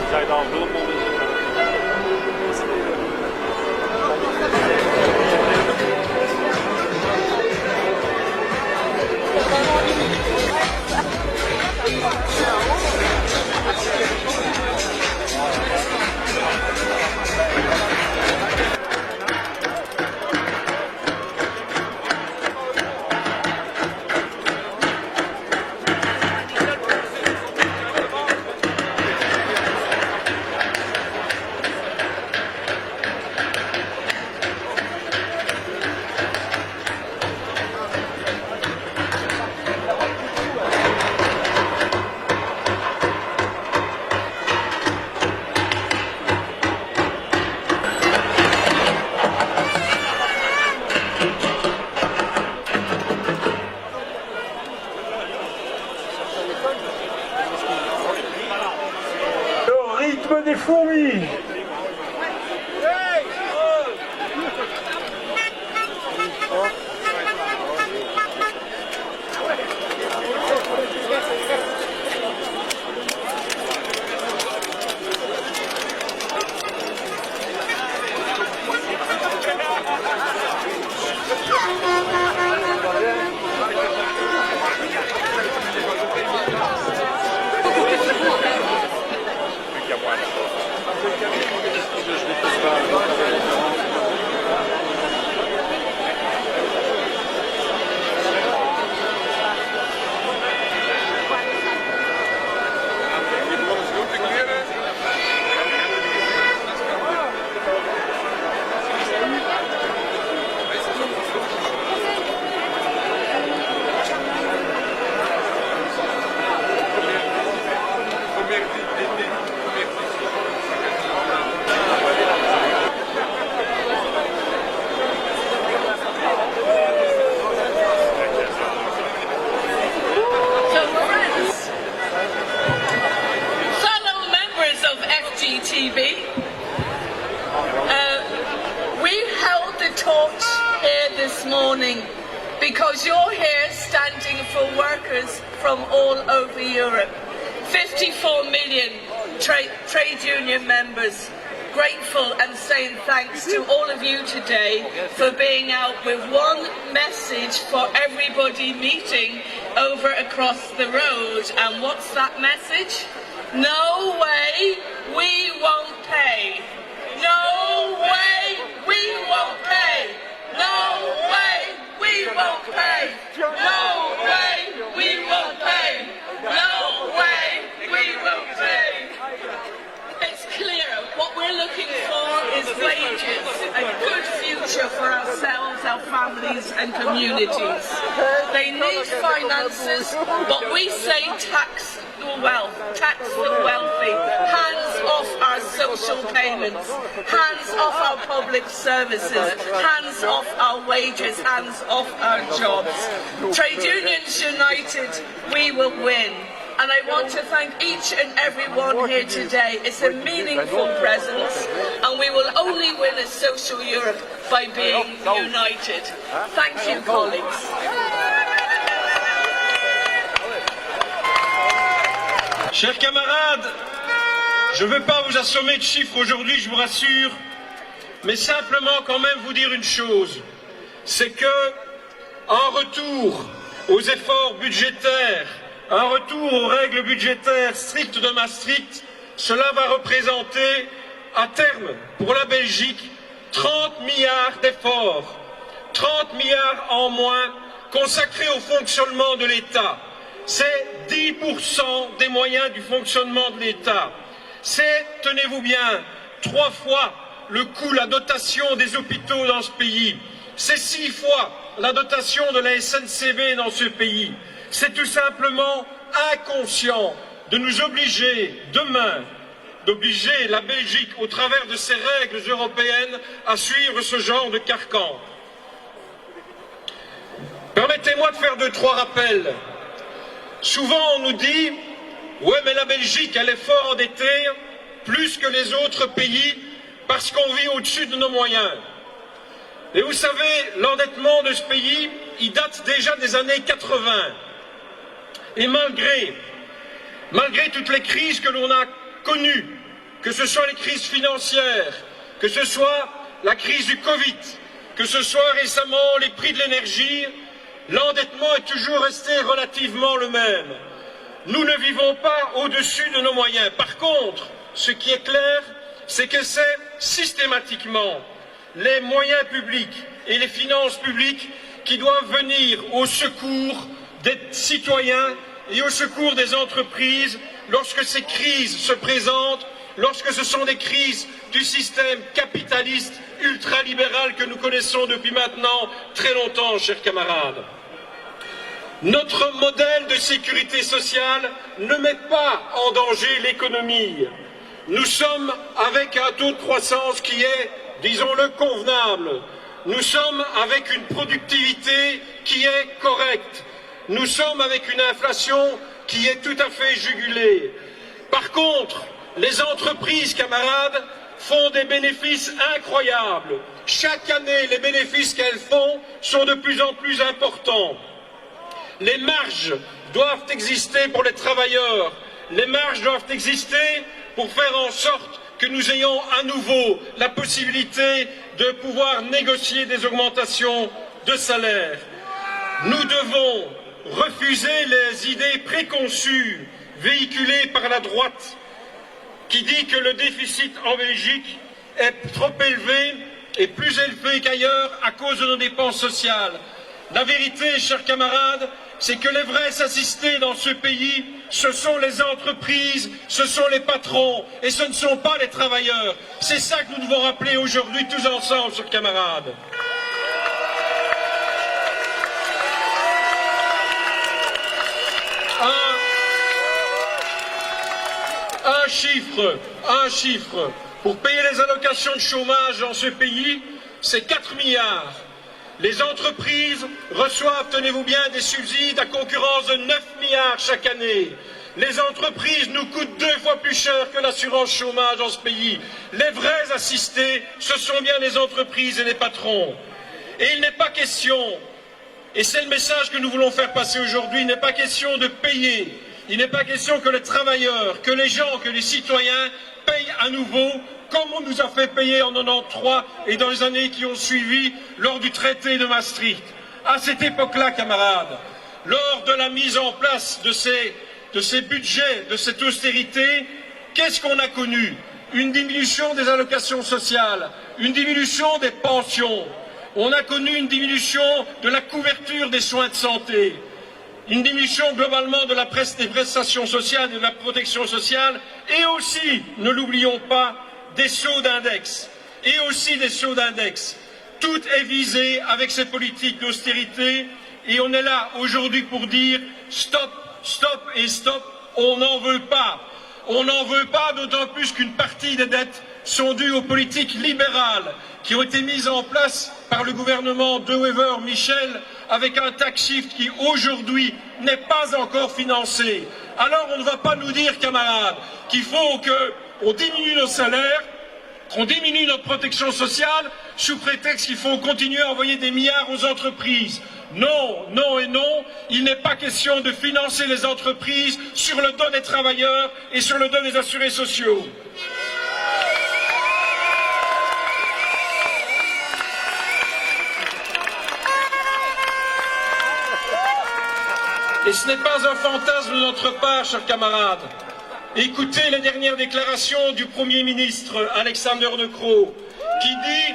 Zijn dan hulpbronnen? Le rythme des fourmis. We held the torch here this morning because you're here standing for workers from all over Europe. 54 million trade union members, grateful and saying thanks to all of you today for being out with one message for everybody meeting over across the road. And what's that message? No way, we won't pay. No way, we won't pay. No way, we won't pay. No way, we won't pay. No way, we won't pay. It's clear what we're looking for is wages, a good future for ourselves, our families and communities. They need finances, but we say tax the wealth, tax the wealthy, hands off our social payments, hands off our public services, hands off our wages, hands off our jobs. Trade Unions United, we will win. And I want to thank each and every one here today. It's a meaningful presence, and we will only win a social Europe by being united. Thank you, colleagues. Chers camarades, je ne veux pas vous assommer de chiffres aujourd'hui, je vous rassure, mais simplement quand même vous dire une chose, c'est que, en retour aux efforts budgétaires, un retour aux règles budgétaires strictes de Maastricht, cela va représenter à terme pour la Belgique 30 milliards d'efforts, 30 milliards en moins consacrés au fonctionnement de l'État. C'est 10% des moyens du fonctionnement de l'État. C'est, tenez-vous bien, 3 fois le coût, la dotation des hôpitaux dans ce pays. C'est 6 fois la dotation de la SNCB dans ce pays. C'est tout simplement inconscient de nous obliger demain, d'obliger la Belgique, au travers de ses règles européennes, à suivre ce genre de carcan. Permettez-moi de faire 2-3 rappels. Souvent on nous dit « Ouais, mais la Belgique, elle est fort endettée, plus que les autres pays, parce qu'on vit au-dessus de nos moyens. » Et vous savez, l'endettement de ce pays, il date déjà des années 80. Et malgré toutes les crises que l'on a connues, que ce soit les crises financières, que ce soit la crise du Covid, que ce soit récemment les prix de l'énergie, l'endettement est toujours resté relativement le même. Nous ne vivons pas au-dessus de nos moyens. Par contre, ce qui est clair, c'est que c'est systématiquement les moyens publics et les finances publiques qui doivent venir au secours des citoyens et au secours des entreprises lorsque ces crises se présentent, lorsque ce sont des crises du système capitaliste ultralibéral que nous connaissons depuis maintenant très longtemps, chers camarades. Notre modèle de sécurité sociale ne met pas en danger l'économie. Nous sommes avec un taux de croissance qui est, disons-le, convenable. Nous sommes avec une productivité qui est correcte. Nous sommes avec une inflation qui est tout à fait jugulée. Par contre, les entreprises, camarades, font des bénéfices incroyables. Chaque année, les bénéfices qu'elles font sont de plus en plus importants. Les marges doivent exister pour les travailleurs. Les marges doivent exister pour faire en sorte que nous ayons à nouveau la possibilité de pouvoir négocier des augmentations de salaire. Nous devons refuser les idées préconçues véhiculées par la droite qui dit que le déficit en Belgique est trop élevé et plus élevé qu'ailleurs à cause de nos dépenses sociales. La vérité, chers camarades, c'est que les vrais assistés dans ce pays, ce sont les entreprises, ce sont les patrons, et ce ne sont pas les travailleurs. C'est ça que nous devons rappeler aujourd'hui tous ensemble, chers camarades. Un chiffre. Pour payer les allocations de chômage dans ce pays, c'est 4 milliards. Les entreprises reçoivent, tenez-vous bien, des subsides à concurrence de 9 milliards chaque année. Les entreprises nous coûtent 2 fois plus cher que l'assurance chômage dans ce pays. Les vrais assistés, ce sont bien les entreprises et les patrons. Et il n'est pas question, et c'est le message que nous voulons faire passer aujourd'hui, il n'est pas question de payer, il n'est pas question que les travailleurs, que les gens, que les citoyens payent à nouveau comme on nous a fait payer en 93 et dans les années qui ont suivi lors du traité de Maastricht. À cette époque-là, camarades, lors de la mise en place de ces budgets, de cette austérité, qu'est-ce qu'on a connu? Une diminution des allocations sociales, une diminution des pensions. On a connu une diminution de la couverture des soins de santé, une diminution globalement de des prestations sociales et de la protection sociale, et aussi, ne l'oublions pas, des sauts d'index, et aussi des sauts d'index. Tout est visé avec ces politiques d'austérité, et on est là aujourd'hui pour dire stop, stop et stop, on n'en veut pas. On n'en veut pas, d'autant plus qu'une partie des dettes sont dues aux politiques libérales qui ont été mises en place par le gouvernement de Wever-Michel avec un tax shift qui aujourd'hui n'est pas encore financé. Alors on ne va pas nous dire, camarades, qu'il faut qu'on diminue nos salaires, qu'on diminue notre protection sociale sous prétexte qu'il faut continuer à envoyer des milliards aux entreprises. Non, non et non, il n'est pas question de financer les entreprises sur le dos des travailleurs et sur le dos des assurés sociaux. Et ce n'est pas un fantasme de notre part, chers camarades. Écoutez les dernières déclarations du Premier ministre Alexander De Croo, qui dit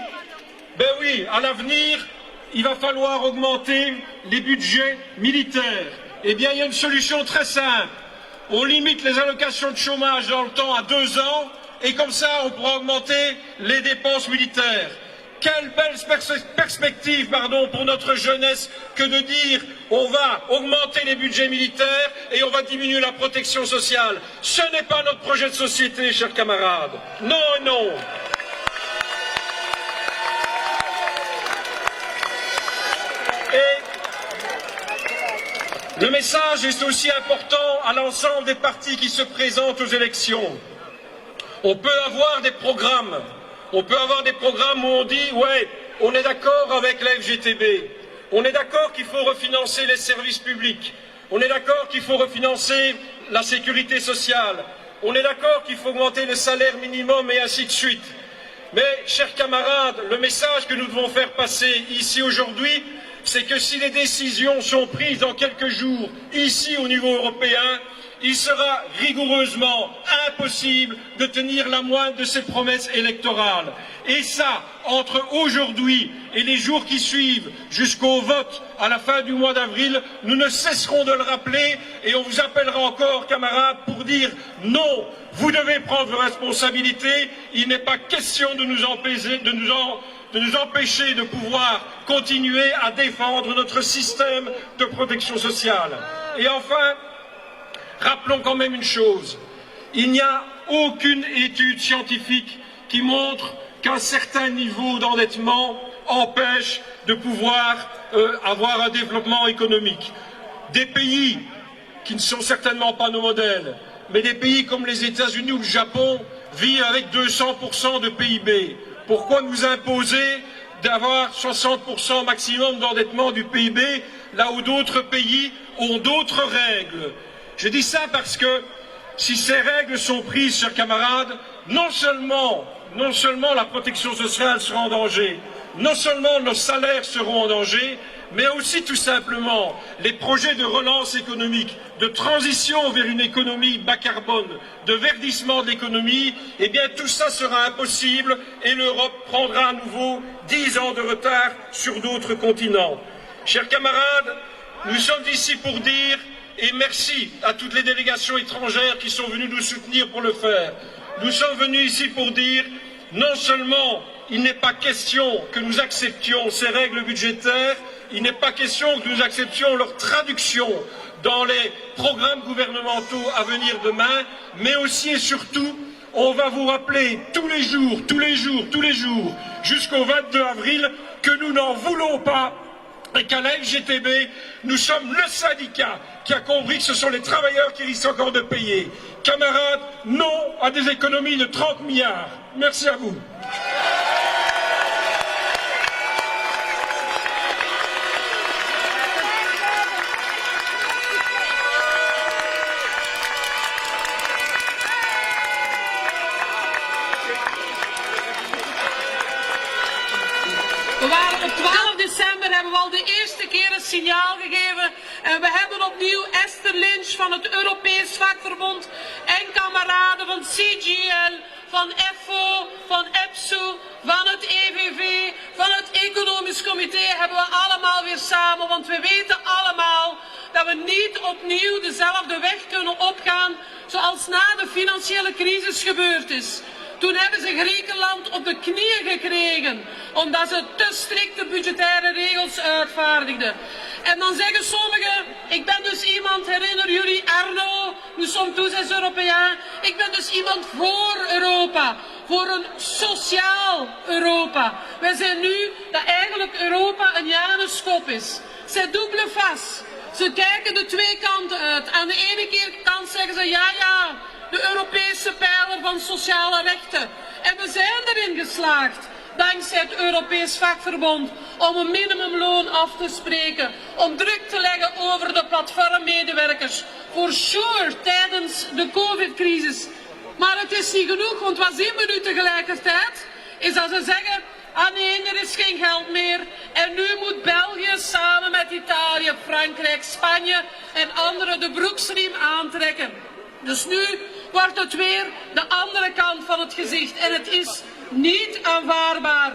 Ben oui, à l'avenir, il va falloir augmenter les budgets militaires. Eh bien, il y a une solution très simple. On limite les allocations de chômage dans le temps à 2 ans, et comme ça, on pourra augmenter les dépenses militaires. Quelle belle perspective pour notre jeunesse que de dire on va augmenter les budgets militaires et on va diminuer la protection sociale. Ce n'est pas notre projet de société, chers camarades. Non et non. Et le message est aussi important à l'ensemble des partis qui se présentent aux élections. On peut avoir des programmes. On peut avoir des programmes où on dit « ouais, on est d'accord avec la FGTB, on est d'accord qu'il faut refinancer les services publics, on est d'accord qu'il faut refinancer la sécurité sociale, on est d'accord qu'il faut augmenter le salaire minimum et ainsi de suite. » Mais, chers camarades, le message que nous devons faire passer ici aujourd'hui, c'est que si les décisions sont prises dans quelques jours, ici au niveau européen, il sera rigoureusement impossible de tenir la moindre de ces promesses électorales. Et ça, entre aujourd'hui et les jours qui suivent, jusqu'au vote à la fin du mois d'avril, nous ne cesserons de le rappeler et on vous appellera encore, camarades, pour dire non, vous devez prendre vos responsabilités, il n'est pas question de nous empêcher de pouvoir continuer à défendre notre système de protection sociale. Et enfin, rappelons quand même une chose, il n'y a aucune étude scientifique qui montre qu'un certain niveau d'endettement empêche de pouvoir avoir un développement économique. Des pays qui ne sont certainement pas nos modèles, mais des pays comme les États-Unis ou le Japon vivent avec 200% de PIB. Pourquoi nous imposer d'avoir 60% maximum d'endettement du PIB, là où d'autres pays ont d'autres règles? Je dis ça parce que si ces règles sont prises, chers camarades, non seulement la protection sociale sera en danger, non seulement nos salaires seront en danger, mais aussi tout simplement les projets de relance économique, de transition vers une économie bas carbone, de verdissement de l'économie, eh bien tout ça sera impossible et l'Europe prendra à nouveau 10 ans de retard sur d'autres continents. Chers camarades, nous sommes ici pour dire, et merci à toutes les délégations étrangères qui sont venues nous soutenir pour le faire, nous sommes venus ici pour dire, non seulement il n'est pas question que nous acceptions ces règles budgétaires, il n'est pas question que nous acceptions leur traduction dans les programmes gouvernementaux à venir demain, mais aussi et surtout, on va vous rappeler tous les jours, jusqu'au 22 avril, que nous n'en voulons pas et qu'à la FGTB, nous sommes le syndicat qui a compris que ce sont les travailleurs qui risquent encore de payer. Camarades, non à des économies de 30 milliards. Merci à vous. Op 12 december hebben we al de eerste keer een signaal gegeven en we hebben opnieuw Esther Lynch van het Europees Vakverbond en kameraden van CGL, van FO, van EPSO, van het EVV, van het Economisch Comité hebben we allemaal weer samen, want we weten allemaal dat we niet opnieuw dezelfde weg kunnen opgaan zoals na de financiële crisis gebeurd is. Toen hebben ze Griekenland op de knieën gekregen, omdat ze te strikte budgettaire regels uitvaardigden. En dan zeggen sommigen, ik ben dus iemand, herinner jullie Arno, nous sommes tous des Européens, ik ben dus iemand voor Europa, voor een sociaal Europa. Wij zijn nu dat eigenlijk Europa een Januskop is. C'est double face. Ze kijken de twee kanten uit. Aan de ene kant zeggen ze, ja, de Europese pijler van sociale rechten. En we zijn erin geslaagd, dankzij het Europees Vakverbond, om een minimumloon af te spreken, om druk te leggen over de platformmedewerkers, voor sure tijdens de COVID-crisis. Maar het is niet genoeg, want wat zien we nu tegelijkertijd? Is dat ze zeggen, ah nee, er is geen geld meer. En nu moet België samen met Italië, Frankrijk, Spanje en anderen de broeksriem aantrekken. Dus nu wordt het weer de andere kant van het gezicht. En het is niet aanvaardbaar.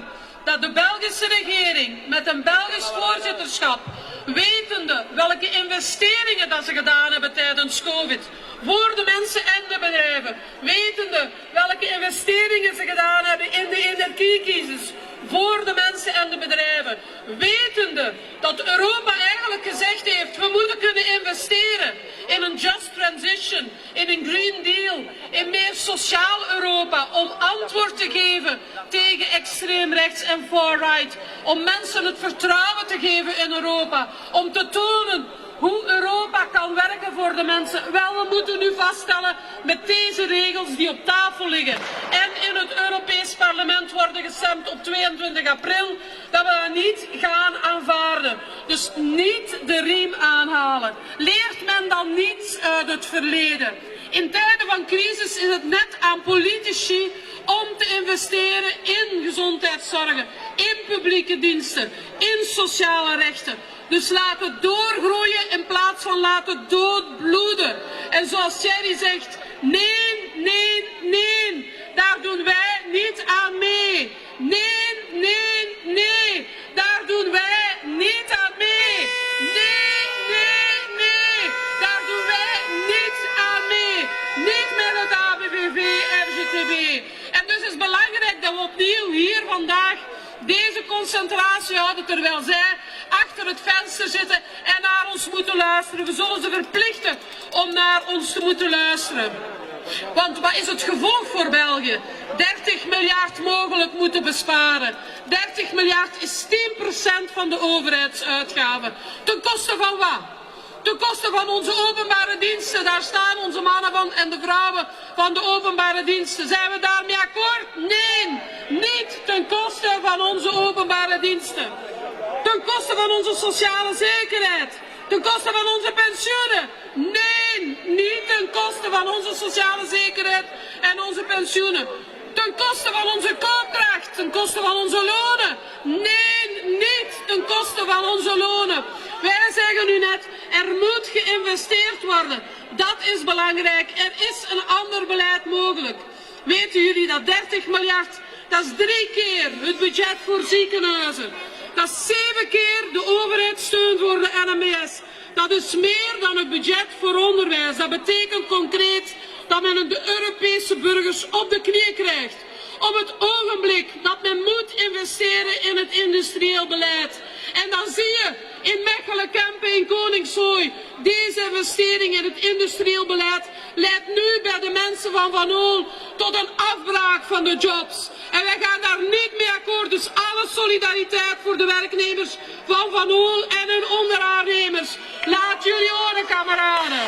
dat de Belgische regering met een Belgisch voorzitterschap, wetende welke investeringen dat ze gedaan hebben tijdens COVID, voor de mensen en de bedrijven, wetende welke investeringen ze gedaan hebben in de energiecrisis, voor de mensen en de bedrijven, wetende dat Europa eigenlijk gezegd heeft, we moeten kunnen investeren in een just transition, in een Green Deal, in meer sociaal Europa, om antwoord te geven tegen extreem rechts en far right, om mensen het vertrouwen te geven in Europa, om te tonen hoe Europa kan werken voor de mensen. Wel, we moeten nu vaststellen met deze regels die op tafel liggen en in het Europees Parlement worden gestemd op 22 april, dat we dat niet gaan aanvaarden. Dus niet de riem aanhalen. Leert men dan niets uit het verleden? In tijden van crisis is het net aan politici om te investeren in gezondheidszorg, in publieke diensten, in sociale rechten. Dus laat het doorgroeien in plaats van laten doodbloeden. En zoals Thierry zegt, nee, nee, nee, daar doen wij niet aan mee. Nee, nee, nee, daar doen wij niet aan mee. Nee, nee, nee, daar doen wij niet aan mee. Niet met het ABVV, RGTB. En dus is het belangrijk dat we opnieuw hier vandaag deze concentratie houden, terwijl zij achter het venster zitten en naar ons moeten luisteren. We zullen ze verplichten om naar ons te moeten luisteren. Want wat is het gevolg voor België? 30 miljard mogelijk moeten besparen. 30 miljard is 10% van de overheidsuitgaven. Ten koste van wat? Ten koste van onze openbare diensten. Daar staan onze mannen van en de vrouwen van de openbare diensten. Zijn we daarmee akkoord? Nee, niet ten koste van onze openbare diensten. Ten koste van onze sociale zekerheid. Ten koste van onze pensioenen. Nee, niet ten koste van onze sociale zekerheid en onze pensioenen. Ten koste van onze koopkracht, ten koste van onze lonen. Nee, niet ten koste van onze lonen. Wij zeggen nu net, er moet geïnvesteerd worden. Dat is belangrijk. Er is een ander beleid mogelijk. Weten jullie dat 30 miljard, dat is 3 keer het budget voor ziekenhuizen. Dat is 7 keer de overheidssteun voor de NMBS. Dat is meer dan het budget voor onderwijs. Dat betekent concreet dat men de Europese burgers op de knieën krijgt. Op het ogenblik dat men moet investeren in het industrieel beleid. En dan zie je in Mechelen, Kempen en Koningshooi, deze investering in het industrieel beleid leidt nu bij de mensen van Van Ool tot een afbraak van de jobs. En wij gaan daar niet mee akkoord. Dus alle solidariteit voor de werknemers van Van Ool en hun onderaannemers. Laat jullie horen, kameraden.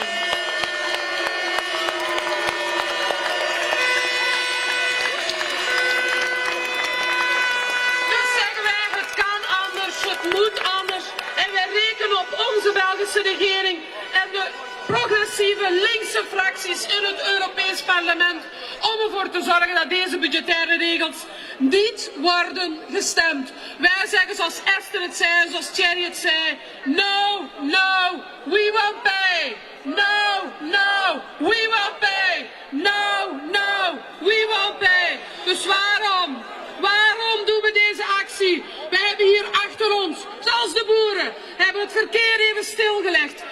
Het moet anders en wij rekenen op onze Belgische regering en de progressieve linkse fracties in het Europees Parlement om ervoor te zorgen dat deze budgettaire regels niet worden gestemd. Wij zeggen zoals Esther het zei, zoals Thierry het zei, no, no, we won't pay. No, no, we won't pay. No, no, we won't pay. Dus waarom? Waarom doen we deze actie? We hebben hier achter ons, zoals de boeren, hebben het verkeer even stilgelegd.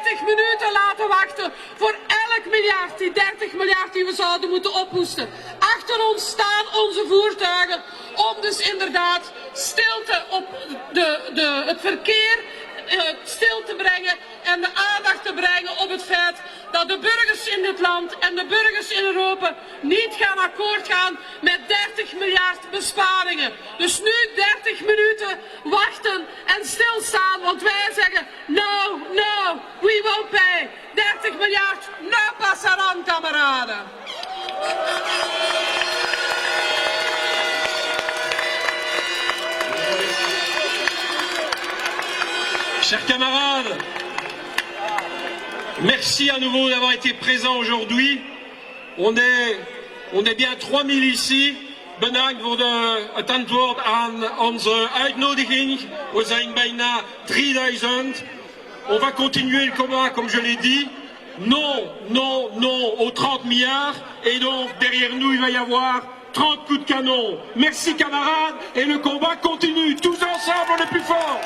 30 minuten laten wachten voor elk miljard, die 30 miljard die we zouden moeten ophoesten. Achter ons staan onze voertuigen om dus inderdaad stilte op het verkeer stil te brengen en de aandacht te brengen op het feit dat de burgers in dit land en de burgers in Europa niet gaan akkoord gaan met 30 miljard besparingen. Dus nu 30 minuten wachten en stilstaan, want wij zeggen no, no, we won't pay. 30 miljard, no passaran, kameraden. Chers camarades, merci à nouveau d'avoir été présents aujourd'hui. On est bien 3000 ici. Bedankt voor het antwoord aan onze uitnodiging. We zijn bijna 3000. On va continuer le combat, comme je l'ai dit. Non, non, non aux 30 milliards. Et donc, derrière nous, il va y avoir 30 coups de canon. Merci camarades, et le combat continue. Tous ensemble, on est plus forts.